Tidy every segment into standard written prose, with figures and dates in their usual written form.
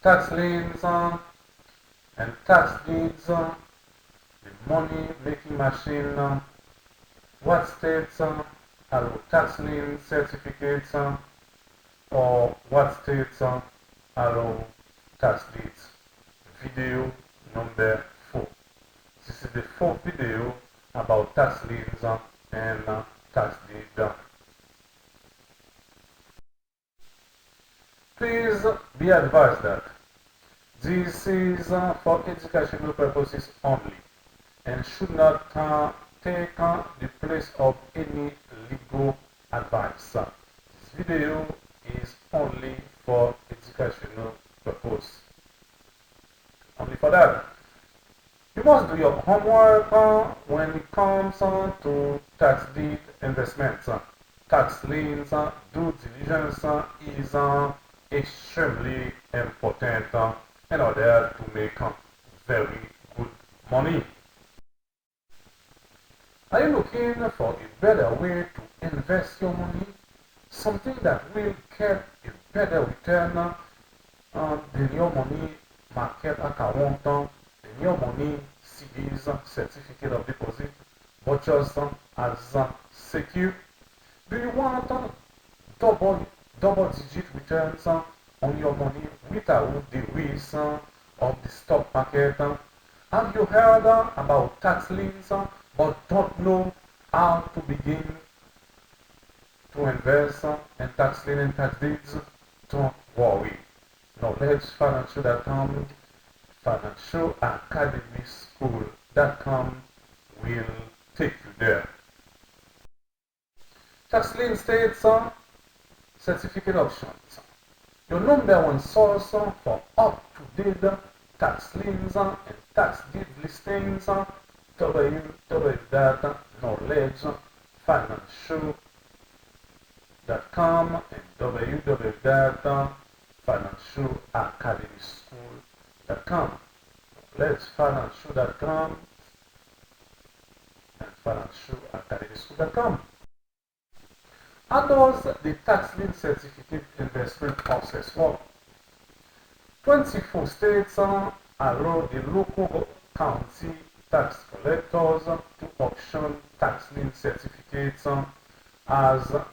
tax liens and tax deeds, the money making machine, what states allow tax lien certificates or what states allow tax deeds. Video number 4. This is the fourth video about tax liens and tax deed. Please be advised that this is for educational purposes only and should not take the place of any legal advice. This video is only for educational purpose. Only for that. You must do your homework when it comes to tax deed investments. Tax liens, due diligence is extremely important in order to make very good money. Are you looking for a better way to invest your money? Something that will get a better return than your money market account, than your money CDs, certificate of deposit, but just as secure? Do you want double digit returns on your money without the risk of the stock market? Have you heard about tax liens but don't know how to begin to invest in tax lien and tax deeds? Don't worry. KnowledgeFinancial.com, financialacademyschool.com will take you there. Tax lien states certificate options. Your number one source for up-to-date tax liens and tax deed listings, www.knowledgefinancial.com and www.financialacademyschool.com. KnowledgeFinancial.com and financialacademyschool.com. How does the tax lien certificate investment process work? 24 states allow the local county tax collectors to auction tax lien certificates as a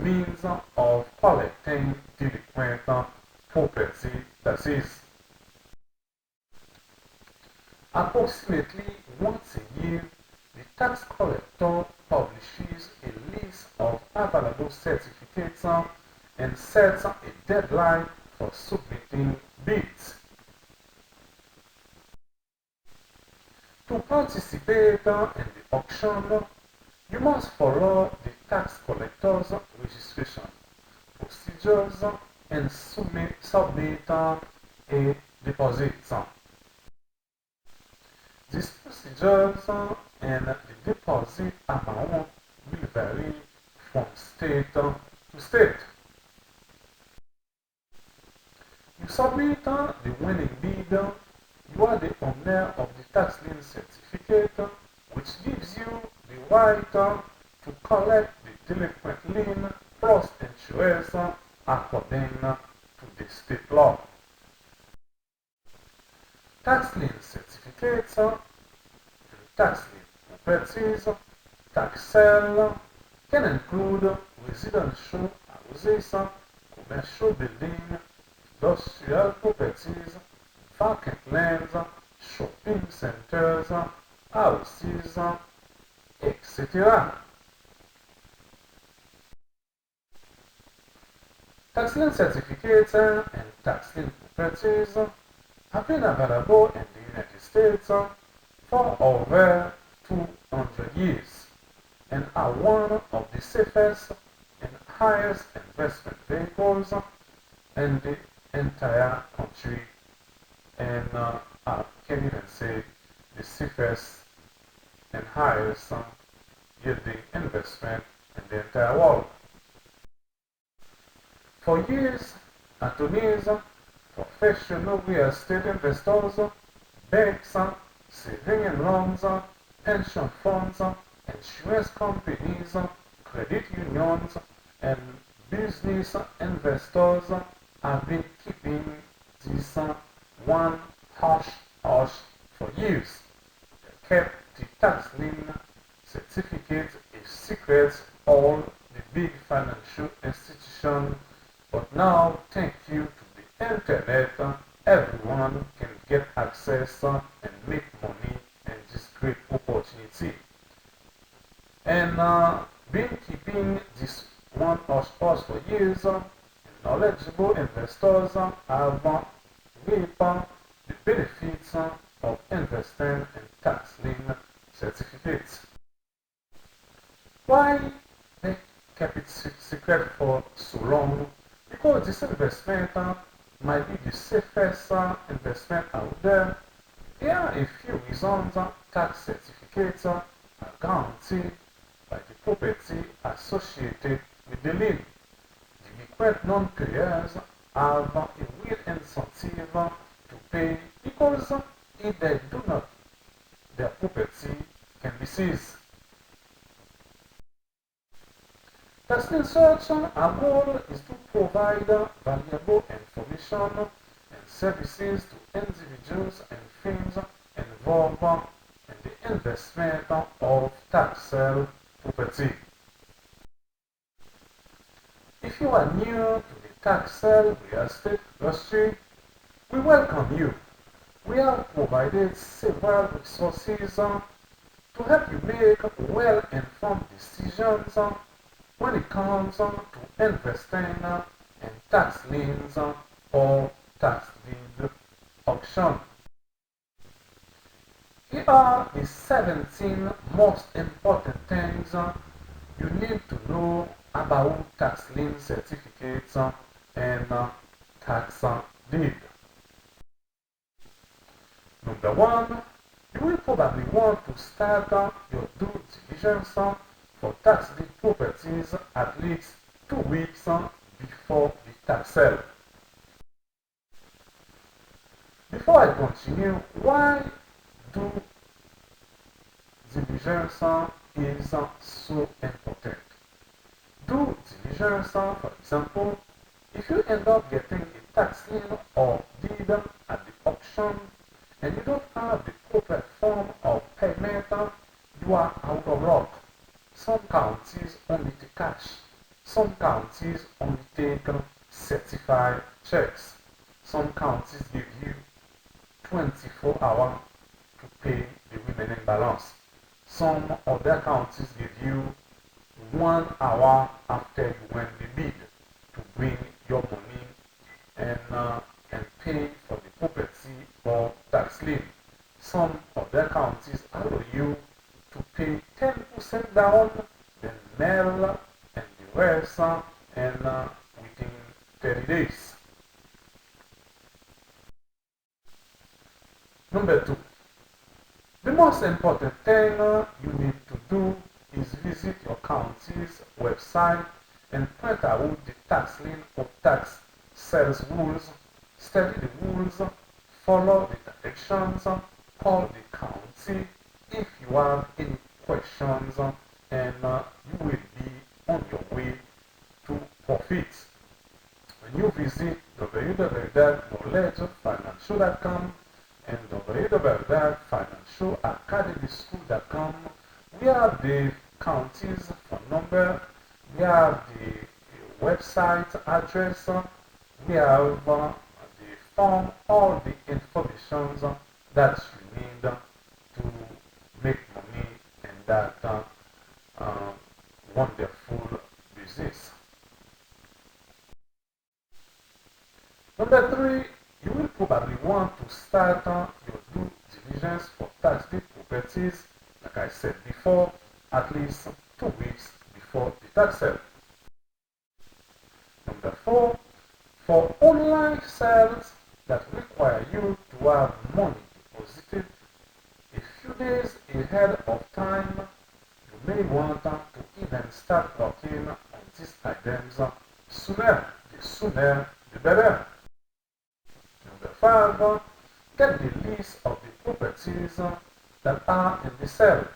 means of collecting delinquent property taxes. Approximately once a year, the tax collector publishes a list of available certificates and sets a deadline for submitting bids. To participate in the auction, you must follow the tax collector's registration procedures and submit a deposit. These procedures and the deposit amount will vary from state to state. You submit the winning bid, you are the owner of the tax lien certificate, which gives you the right to collect the delinquent lien plus interest according to the state law. Tax lien certificates, tax lien properties, tax sale can include residential houses, commercial buildings, industrial properties, vacant lands, shopping centers, houses, etc. Tax lien certificates and tax lien properties have been available in the United States for over 200 years and are one of the safest and highest investment vehicles in the entire country, and I can even say the safest and highest yielding investment in the entire world. For years, attorneys, professional real estate investors, banks, saving and loans, pension funds, insurance companies, credit unions, and business investors have been keeping this one hush for years. They kept the tax lien certificate a secret all the big financial institutions, but now thank you to the internet, everyone can get access and make money and this great opportunity. And been keeping this one hush hush for years, knowledgeable investors have reaped the benefits of investing in tax lien certificates. Why they kept it secret for so long? Because this investment might be the safest investment out there. There are a few reasons tax certificates are guaranteed by the property associated with the lien. The required non-payers have a real incentive to pay because if they do not, their property can be seized. Tax lien search, our goal is to provide valuable information and services to individuals and firms involved in the investment of tax sale property. If you are new to the tax sale real estate industry, we welcome you. We have provided several resources to help you make well-informed decisions when it comes to investing in tax liens or tax deed auction. Here are the 17 most important things you need to know about tax lien certificates and tax deed. Number one, you will probably want to start your due diligence for tax deed properties at least 2 weeks before the tax sale. Before I continue, why due diligence is so important? Due diligence, for example, if you end up getting a tax lien or deed at the auction and you don't have the proper form of payment, you are out of luck. Some counties only take cash. Some counties only take certified checks. Some counties give you 24 hours to pay the remaining balance. Some other counties give you 1 hour after you win the bid to bring your money and pay for the property or tax lien. Some other counties allow you to pay 10% down, then mail and the rest within 30 days. Number two, the most important thing you need to do is visit your county's website and print out the tax lien or tax sales rules, study the rules, follow the directions, call the county if you have any questions, and you will be on your way to profit. When you visit www.knowledgefinancial.com and www.financialacademyschool.com, we have the county's phone number, we have the website address, we have the form, all the information that you need to make money in that wonderful business. Number three, you will probably want to start your due diligence for tax deed properties, like I said before, at least 2 weeks before the tax sale. Number four, for online sales that require you to have money deposited a few days ahead of time, you may want to even start working on these items sooner. The sooner, the better. Number five, get the list of the properties that are in the sale.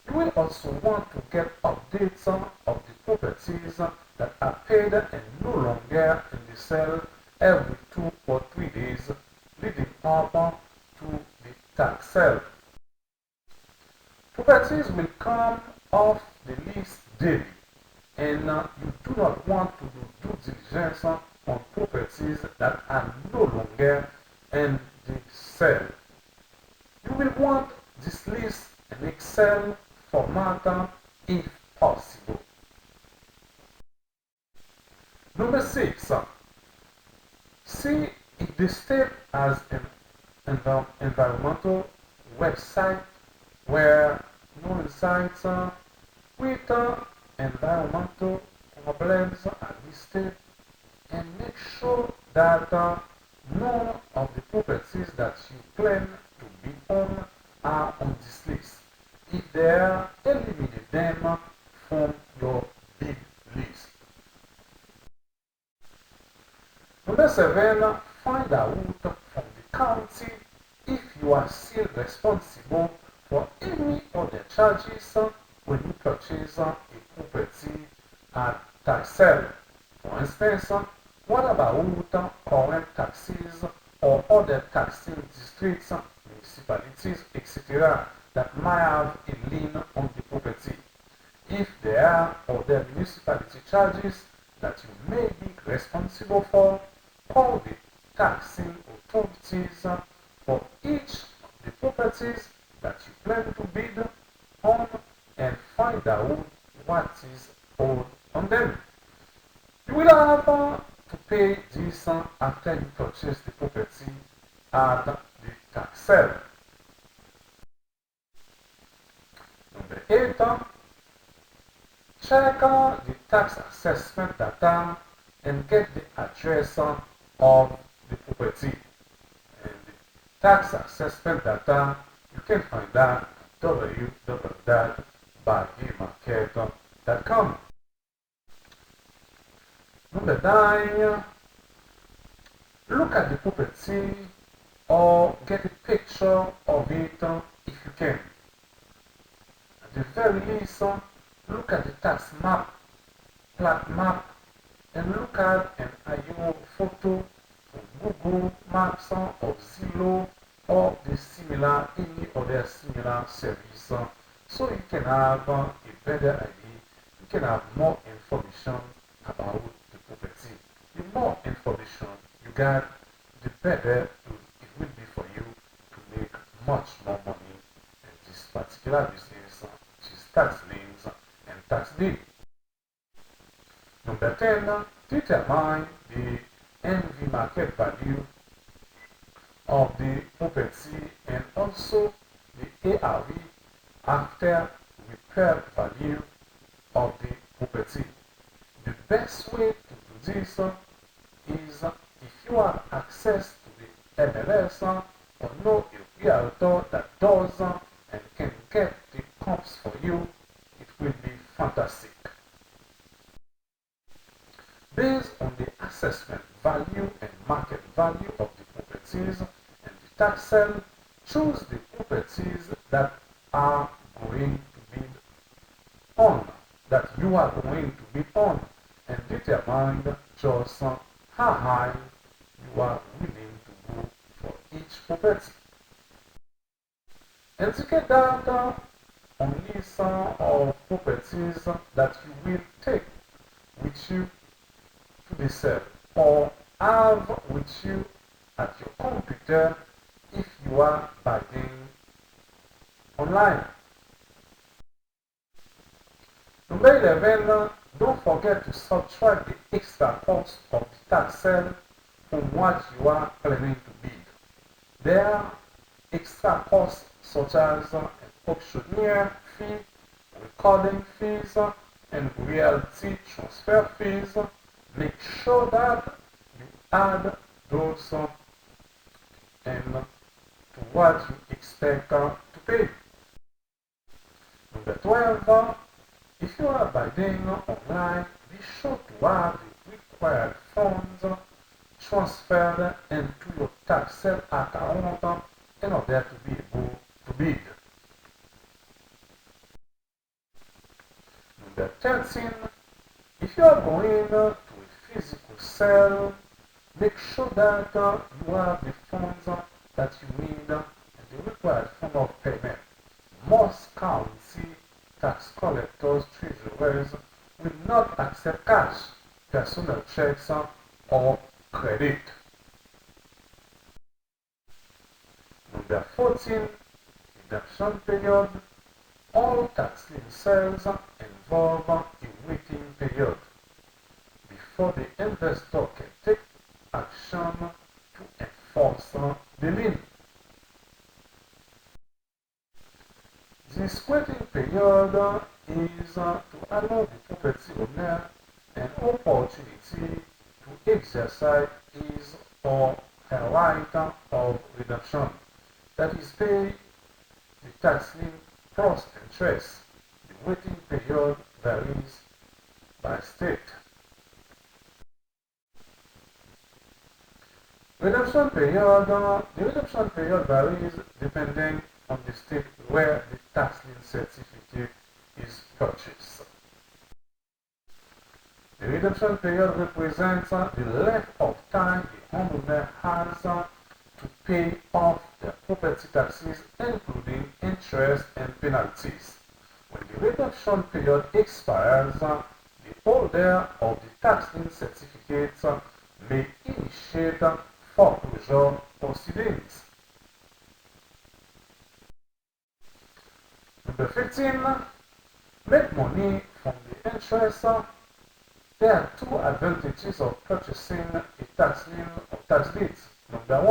You will also want to get updates of the properties that are paid and no longer in the sale every 2 or 3 days leading up to the tax sale. Properties will come off the list daily, and you do not want to do due diligence on properties that are no longer in the sale. You will want this list in Excel format if possible. Number 6. See if the state has an environmental website where no insights with environmental problems are listed, and make sure that none of the properties that you plan to be on are on this list. If they are, eliminate them from your big list. Number 7, find out from the county if you are still responsible for any other charges when you purchase a property at tax sale. For instance, what about current taxes or other taxing districts, municipalities, etc. that might have a lien on the property? If there are other municipality charges that you may be responsible for, call the taxing authorities for each of the properties that you plan to bid on and find out what is owed on them. You will have to pay this after you purchase the property at the tax sale. Number 8, check the tax assessment data and get the address of the property. And the tax assessment data, you can find that at www.buymarket.com. Number 9, look at the property or get a picture of it if you can. At the very least, look at the tax map, plat map, and look at an IO photo from Google Maps or Zillow or any other similar service, so you can have a better idea. You can have more information about the property. The more information you got, the better it will be for you to make much more money in this particular business, which is tax liens and tax deed. Number 10, determine the NV market value of the property and also the ARV after repair value of the property. The best way to do this is if you have access to the MLS or know a realtor that does and can get the comps for you, it will be fantastic. Based on the assessment value and market value of the properties and the tax sale, choose the properties that are going to bid on, that you are going to bid on, and determine just how high you are willing to go for each property. Indicate that on list of properties that you will take with you to the sale or have with you at your computer if you are buying online. Number 11, don't forget to subtract the extra cost of the tax sale from what you are planning to bid. There are extra costs such as an auctioneer fee, recording fees, and royalty transfer fees. Make sure that you add those and to what you expect to pay. Number 12, if you are buying online, be sure to have the required funds transferred into your tax sale account in order to be able to bid. Number 13, if you are going to a physical sale, Make sure that you have the funds that you need and the required form of payment. Most county tax collectors, treasurers will not accept cash, personal checks, or credit. Number 14, redemption period. All tax lien sales involve a waiting period before the investor can take action to enforce the lien. This waiting period is to allow the property owner an opportunity to exercise his or her right of redemption, that is, pay the tax lien plus interest. The waiting period varies by state. Redemption period. The redemption period varies depending on the state where the tax lien certificate is purchased. The redemption period represents the length of time the homeowner has to pay off their property taxes, including interest and penalties. When the redemption period expires, the holder of the tax lien certificate may initiate foreclosure proceedings. Number 15, make money from the interest. There are two advantages of purchasing a tax lien or tax deeds. Number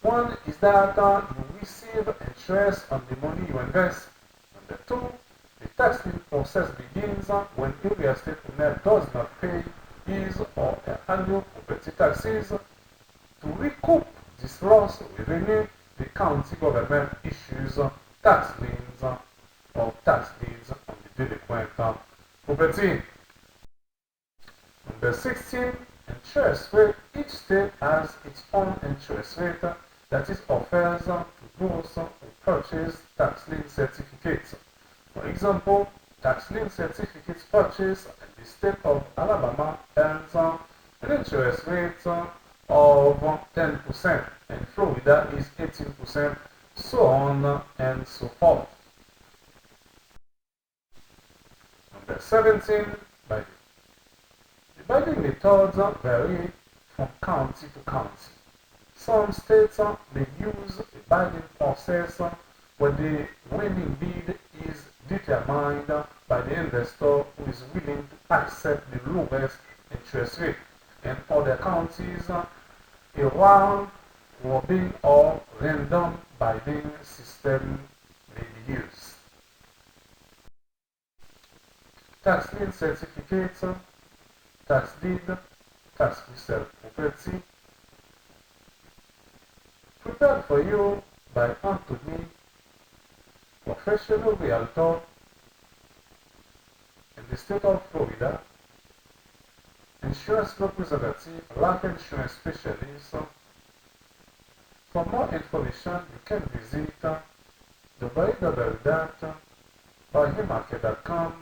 one is that you receive interest on the money you invest. Number two, the tax lien process begins when a real estate owner does not pay his or her annual property taxes. To recoup this lost revenue, the county government issues tax liens or tax deeds on the delinquent property. Number 16, interest rate. Each state has its own interest rate that it offers to those who purchase tax lien certificates. For example, tax lien certificates purchased in the state of Alabama earns an interest rate of 10%, and Florida is 18%, so on and so forth. Number 17, the bidding methods vary from county to county. Some states may use a bidding process where the winning bid is determined by the investor who is willing to accept the lowest interest rate. In other counties, a round robin or random bidding system may be used. Tax lien certificates, tax deed, tax resale property. Prepared for you by Anthony, professional realtor in the state of Florida, insurance representative, life insurance specialist. For more information, you can visit www.bahimarket.com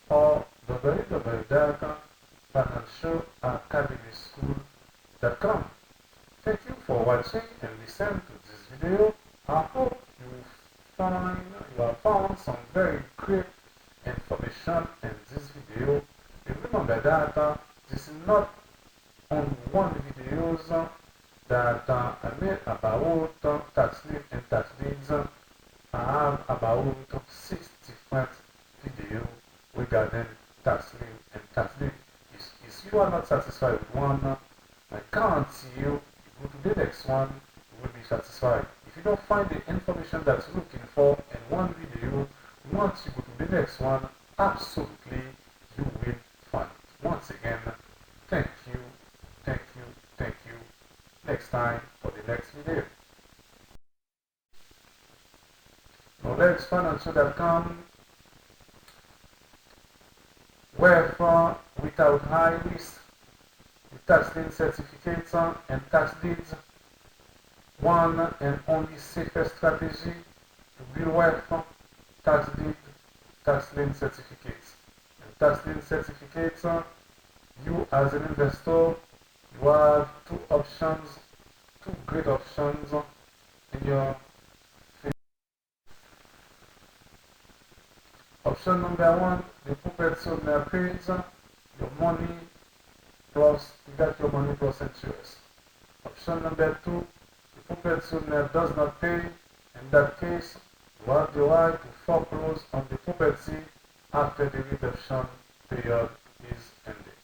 or www.financialacademyschool.com. Thank you for watching and listening to this video. I hope you have found some very great information in this video. And remember that this is not on one videos that I made about tax lien and tax deeds. I have about 6 different videos regarding tax lien and tax deed. If you are not satisfied with one, I guarantee you, go to the next one, you will be satisfied. If you don't find the information that you're looking for in one video, once you go to the next one, absolutely you will find it. Once again, thank you, thank you, thank you. Next time for the next video. KnowledgeFinancial.com, where without high risk, the tax lien certificates and tax deeds, one and only safest strategy to build wealth, tax deed, tax lien certificates. And tax lien certificates, you as an investor You have two options, two great options in your field. Option number one, the puppet owner pays your money plus you get your money plus interest. Option number two, the puppet owner does not pay. In that case, you have the right to foreclose on the property after the redemption period is ended.